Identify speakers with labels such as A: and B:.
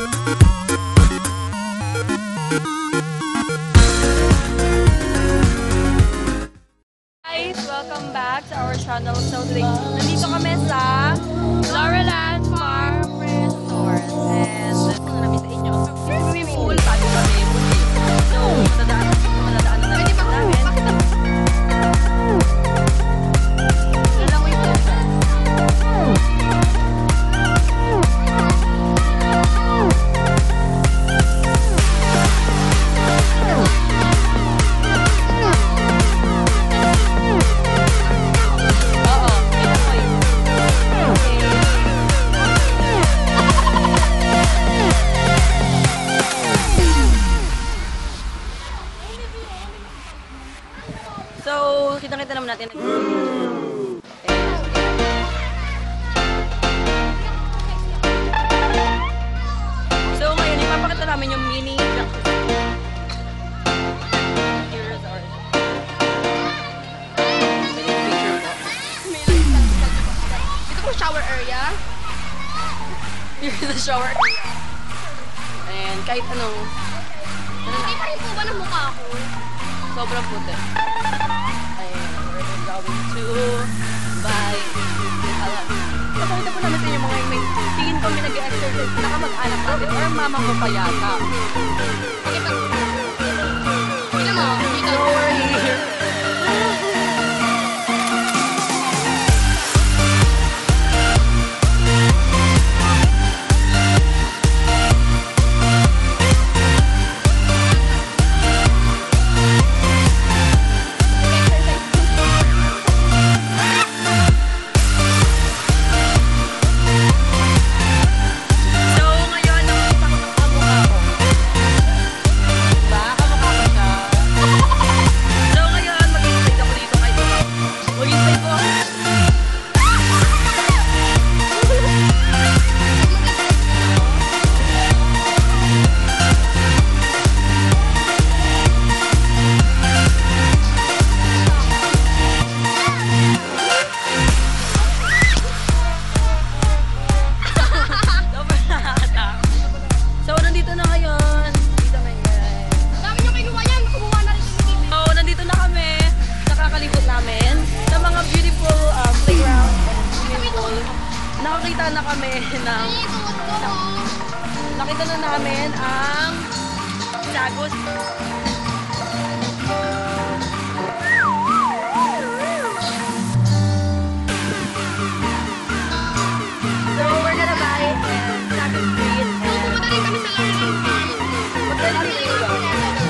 A: Guys, welcome back to our channel. So today, nandito kami sa Floraland Farm Resort. And namin sa inyo, swimming pool, bago kami muli. So, matadaan na namin namin. Ilang wait lang siya. So, kitang-kita naman natin. So, ngayon, ipapakita namin yung mini jacuzzi. Here's our mini picture po.
B: Ito po shower area.
A: Here's the shower area. And kahit anong...
B: Hindi pa rin po ba ng mukha ko?
A: Sobrang puti. Ayan, we're going to buy. Papakita po namin sa inyo mga may tingin ko may nag-exercise na kamag-anak natin or mama ko pa yata.
B: Okay, pag... Tignan mo, dito.
A: Over here. Nakita na namin ang Lagos. So we're gonna buy Lagos Street.
B: Pumunta rin kami sa Floraland Farm.
A: Punta rin kami dito.